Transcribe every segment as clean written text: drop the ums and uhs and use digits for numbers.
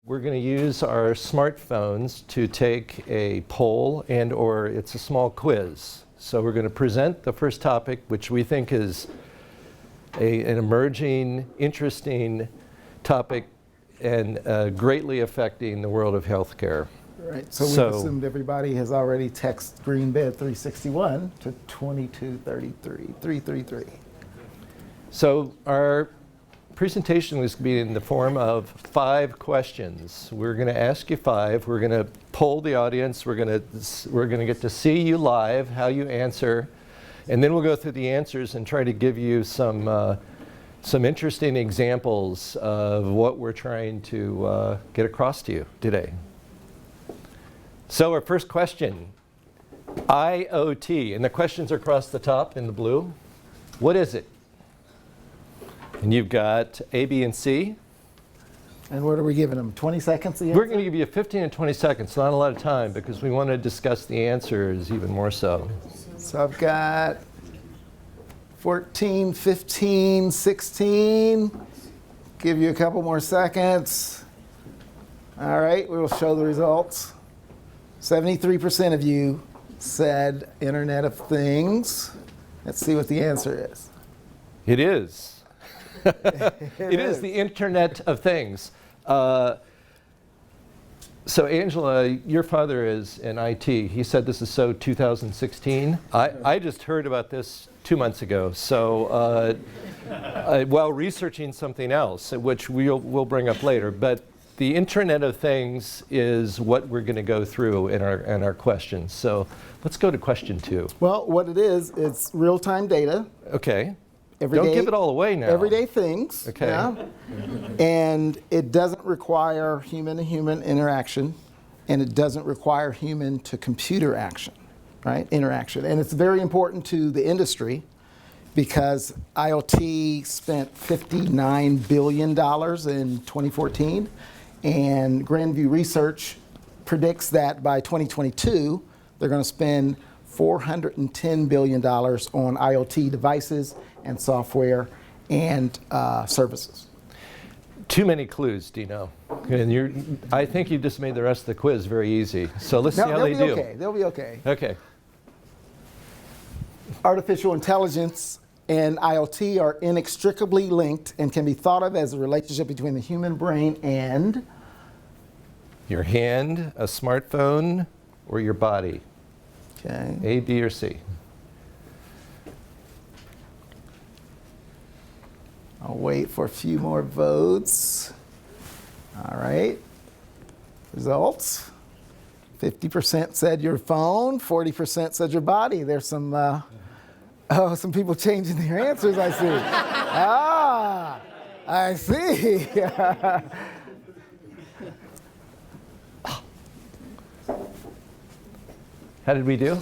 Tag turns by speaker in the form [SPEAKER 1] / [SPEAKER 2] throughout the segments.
[SPEAKER 1] we're going to use our smartphones to take a poll or it's a small quiz. So we're going to present the first topic, which we think is an emerging, interesting topic and greatly affecting the world of healthcare.
[SPEAKER 2] Right, so we've assumed everybody has already texted Greenbed 361 to 333.
[SPEAKER 1] So our presentation was going to be in the form of 5 questions. We're going to ask you 5. We're going to poll the audience. We're going to get to see you live, how you answer, and then we'll go through the answers and try to give you some interesting examples of what we're trying to get across to you today. So our first question, IOT, and the questions are across the top in the blue. What is it? And you've got A, B, and C.
[SPEAKER 2] And what are we giving them, 20 seconds?
[SPEAKER 1] We're going to give you 15 and 20 seconds, not a lot of time, because we want to discuss the answers even more so.
[SPEAKER 2] So I've got 14, 15, 16. Give you a couple more seconds. All right, we will show the results. 73% of you said Internet of Things. Let's see what the answer is.
[SPEAKER 1] It is. It is the Internet of Things. So Angela, your father is in IT. He said this is so 2016. I just heard about this 2 months ago. So while researching something else, which we'll bring up later, but the Internet of Things is what we're going to go through in our questions. So let's go to question 2.
[SPEAKER 2] Well, what it is, it's real-time data.
[SPEAKER 1] Okay. Don't give it all away now.
[SPEAKER 2] Everyday things.
[SPEAKER 1] Okay.
[SPEAKER 2] Yeah. And it doesn't require human-to-human interaction, and it doesn't require human-to-computer action, right? Interaction. And it's very important to the industry because IoT spent $59 billion in 2014, and Grandview Research predicts that by 2022, they're going to spend $410 billion on IoT devices and software and services.
[SPEAKER 1] Too many clues, Dino. And I think you just made the rest of the quiz very easy. So let's see how they do.
[SPEAKER 2] Okay. They'll be okay.
[SPEAKER 1] Okay.
[SPEAKER 2] Artificial intelligence and IoT are inextricably linked and can be thought of as a relationship between the human brain and
[SPEAKER 1] your hand, a smartphone, or your body.
[SPEAKER 2] Okay.
[SPEAKER 1] A, B, or C.
[SPEAKER 2] I'll wait for a few more votes. All right. Results. 50% said your phone, 40% said your body. There's some people changing their answers, I see. I see.
[SPEAKER 1] How did we do?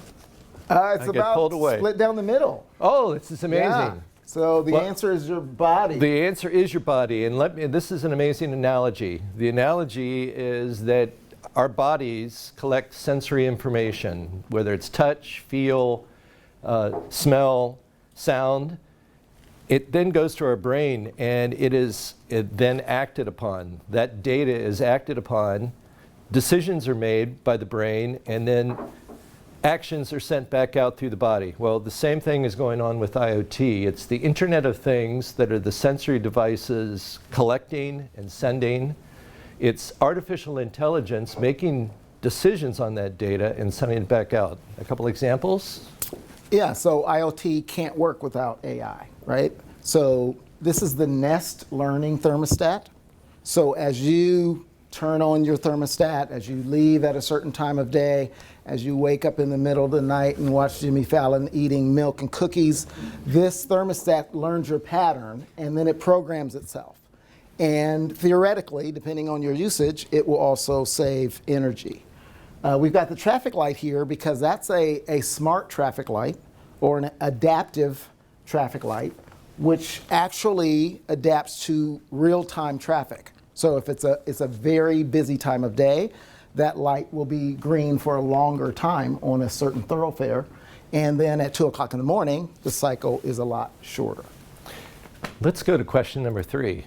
[SPEAKER 2] It's about split down the middle.
[SPEAKER 1] Oh, this is amazing.
[SPEAKER 2] Yeah. So the answer is your body.
[SPEAKER 1] The answer is your body. And this is an amazing analogy. The analogy is that our bodies collect sensory information, whether it's touch, feel, smell, sound. It then goes to our brain, and it then acted upon. That data is acted upon. Decisions are made by the brain, and then actions are sent back out through the body. Well, the same thing is going on with IoT. It's the Internet of Things that are the sensory devices collecting and sending. It's artificial intelligence making decisions on that data and sending it back out. A couple examples?
[SPEAKER 2] Yeah, so IoT can't work without AI, right? So this is the Nest learning thermostat. So as you turn on your thermostat, as you leave at a certain time of day, as you wake up in the middle of the night and watch Jimmy Fallon eating milk and cookies, this thermostat learns your pattern and then it programs itself. And theoretically, depending on your usage, it will also save energy. We've got the traffic light here because that's a smart traffic light or an adaptive traffic light, which actually adapts to real-time traffic. So if it's a very busy time of day, that light will be green for a longer time on a certain thoroughfare. And then at 2 o'clock in the morning, the cycle is a lot shorter.
[SPEAKER 1] Let's go to question number 3.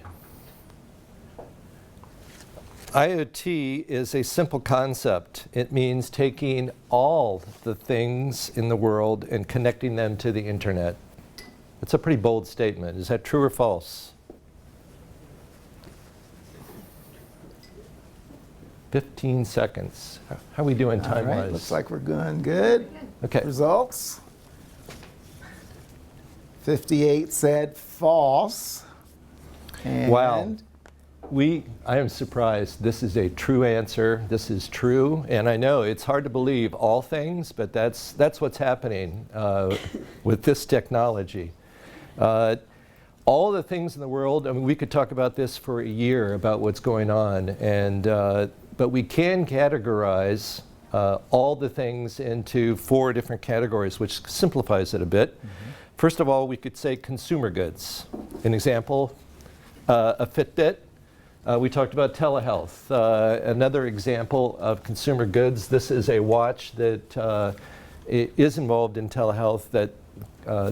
[SPEAKER 1] IoT is a simple concept. It means taking all the things in the world and connecting them to the internet. It's a pretty bold statement. Is that true or false? 15 seconds. How are we doing time-wise?
[SPEAKER 2] All right, looks like we're going good.
[SPEAKER 1] Okay.
[SPEAKER 2] Results. 58 said false. And
[SPEAKER 1] Wow. I am surprised. This is a true answer. This is true. And I know it's hard to believe all things, but that's what's happening with this technology. All the things in the world, I mean, we could talk about this for a year about what's going on. And, but we can categorize all the things into 4 different categories, which simplifies it a bit. First of all, we could say consumer goods. An example, a Fitbit. We talked about telehealth. Another example of consumer goods, this is a watch that is involved in telehealth that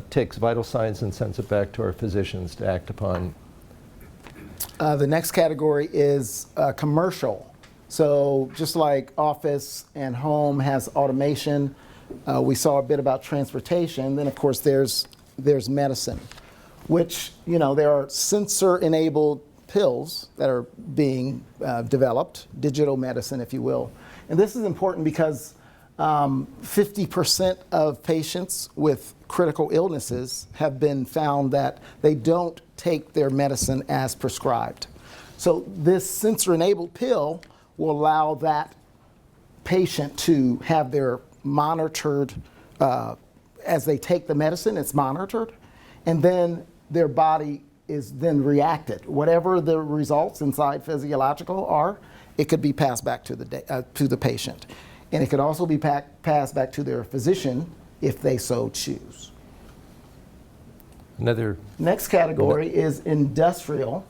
[SPEAKER 1] takes vital signs and sends it back to our physicians to act upon.
[SPEAKER 2] The next category is commercial. So just like office and home has automation, we saw a bit about transportation. Then of course there's medicine, which, there are sensor-enabled pills that are being developed, digital medicine, if you will. And this is important because 50% of patients with critical illnesses have been found that they don't take their medicine as prescribed. So this sensor-enabled pill will allow that patient to have their monitored, as they take the medicine, it's monitored, and then their body is then reacted. Whatever the results inside physiological are, it could be passed back to the patient. And it could also be passed back to their physician if they so choose. Next category is industrial,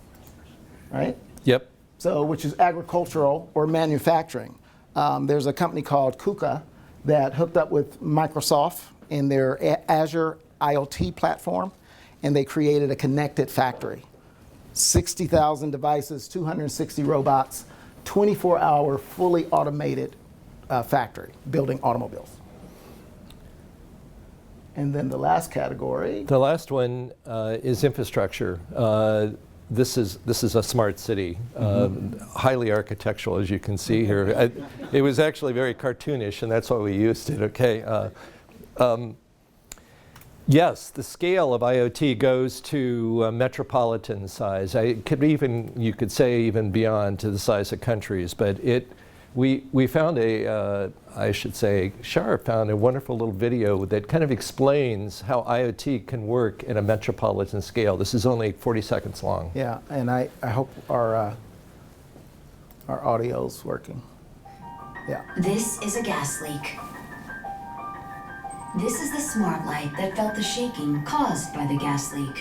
[SPEAKER 2] right?
[SPEAKER 1] Yep.
[SPEAKER 2] So, which is agricultural or manufacturing. There's a company called KUKA that hooked up with Microsoft in their Azure IOT platform, and they created a connected factory. 60,000 devices, 260 robots, 24-hour fully automated factory building automobiles. And then the last category.
[SPEAKER 1] The last one is infrastructure. This is a smart city, highly architectural, as you can see here. It was actually very cartoonish, and that's why we used it. Okay. Yes, the scale of IoT goes to metropolitan size. You could say even beyond to the size of countries. But we found Shar found a wonderful little video that kind of explains how IoT can work in a metropolitan scale. This is only 40 seconds long.
[SPEAKER 2] Yeah, and I hope our audio's working. Yeah.
[SPEAKER 3] This is a gas leak. This is the smart light that felt the shaking caused by the gas leak.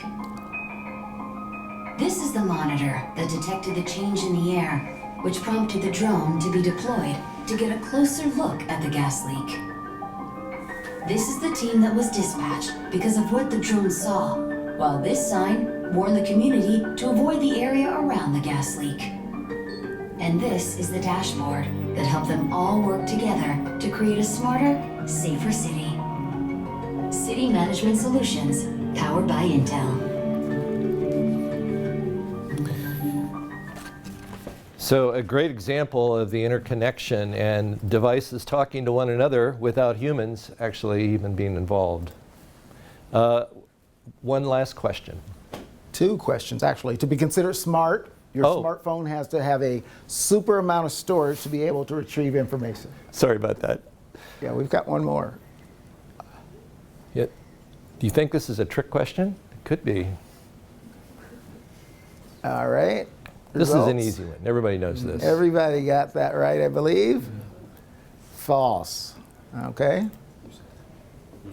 [SPEAKER 3] This is the monitor that detected the change in the air, which prompted the drone to be deployed to get a closer look at the gas leak. This is the team that was dispatched because of what the drone saw, while this sign warned the community to avoid the area around the gas leak. And this is the dashboard that helped them all work together to create a smarter, safer city. City Management Solutions, powered by Intel.
[SPEAKER 1] So a great example of the interconnection and devices talking to one another without humans actually even being involved. One last question.
[SPEAKER 2] 2 questions, actually. To be considered smart, your smartphone has to have a super amount of storage to be able to retrieve information.
[SPEAKER 1] Sorry about that.
[SPEAKER 2] Yeah, we've got one more.
[SPEAKER 1] Yeah. Do you think this is a trick question? It could be.
[SPEAKER 2] All right.
[SPEAKER 1] This
[SPEAKER 2] Results.
[SPEAKER 1] is an easy one. Everybody knows this.
[SPEAKER 2] Everybody got that right, I believe. False. Okay.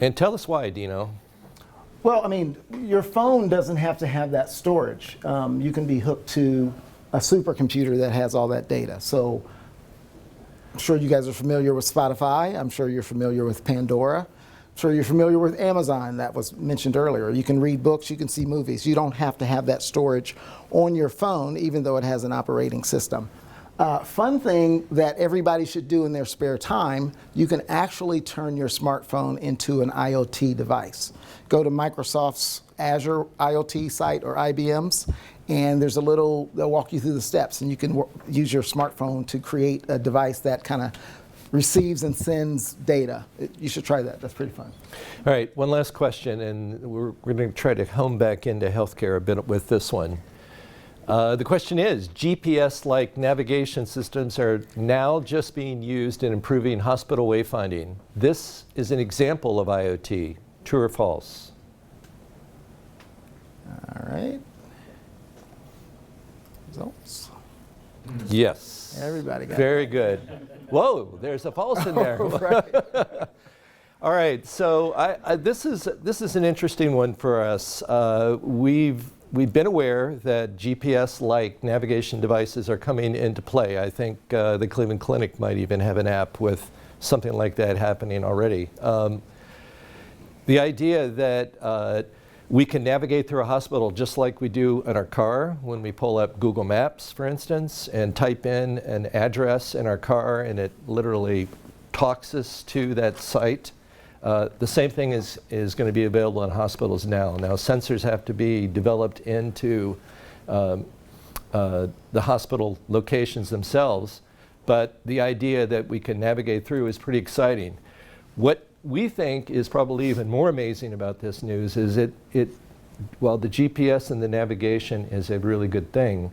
[SPEAKER 1] And tell us why, Dino.
[SPEAKER 2] Well, I mean, your phone doesn't have to have that storage. You can be hooked to a supercomputer that has all that data. So I'm sure you guys are familiar with Spotify. I'm sure you're familiar with Pandora. I'm sure you're familiar with Amazon, that was mentioned earlier. You can read books, you can see movies. You don't have to have that storage on your phone, even though it has an operating system. Fun thing that everybody should do in their spare time, you can actually turn your smartphone into an IoT device. Go to Microsoft's Azure IoT site or IBM's, and there's a little, they'll walk you through the steps, and you can use your smartphone to create a device that kind of receives and sends data. You should try that. That's pretty fun.
[SPEAKER 1] All right, one last question, and we're going to try to home back into healthcare a bit with this one. The question is, GPS-like navigation systems are now just being used in improving hospital wayfinding. This is an example of IoT. True or false?
[SPEAKER 2] All right. Results.
[SPEAKER 1] Yes.
[SPEAKER 2] Everybody got
[SPEAKER 1] Very good. Whoa, there's a false in there.
[SPEAKER 2] Right.
[SPEAKER 1] All right, so this is an interesting one for us. We've been aware that GPS-like navigation devices are coming into play. I think the Cleveland Clinic might even have an app with something like that happening already. The idea that we can navigate through a hospital just like we do in our car when we pull up Google Maps, for instance, and type in an address in our car, and it literally talks us to that site. The same thing is going to be available in hospitals now. Now, sensors have to be developed into the hospital locations themselves, but the idea that we can navigate through is pretty exciting. What we think is probably even more amazing about this news is while the GPS and the navigation is a really good thing,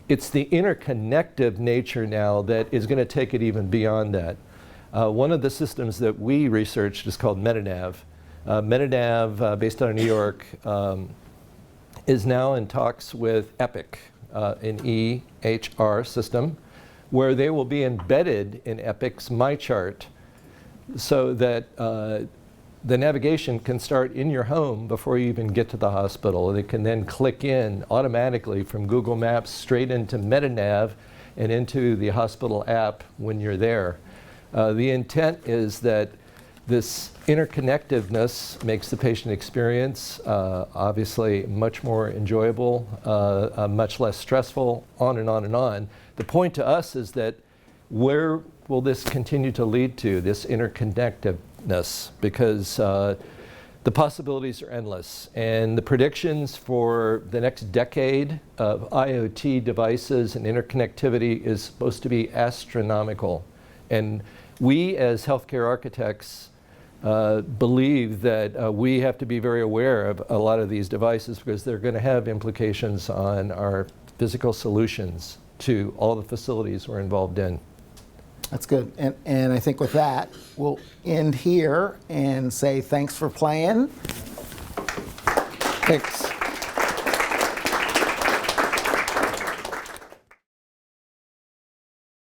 [SPEAKER 1] it's the interconnected nature now that is going to take it even beyond that. One of the systems that we researched is called Metanav. Metanav, based out of New York, is now in talks with Epic, an EHR system, where they will be embedded in Epic's MyChart so that the navigation can start in your home before you even get to the hospital. And it can then click in automatically from Google Maps straight into Metanav and into the hospital app when you're there. The intent is that this interconnectedness makes the patient experience obviously much more enjoyable, much less stressful, on and on and on. The point to us is that where will this continue to lead to, this interconnectedness? Because the possibilities are endless. And the predictions for the next decade of IoT devices and interconnectivity is supposed to be astronomical. And we, as healthcare architects, believe that we have to be very aware of a lot of these devices because they're going to have implications on our physical solutions to all the facilities we're involved in.
[SPEAKER 2] That's good. And I think with that, we'll end here and say thanks for playing.
[SPEAKER 1] Thanks.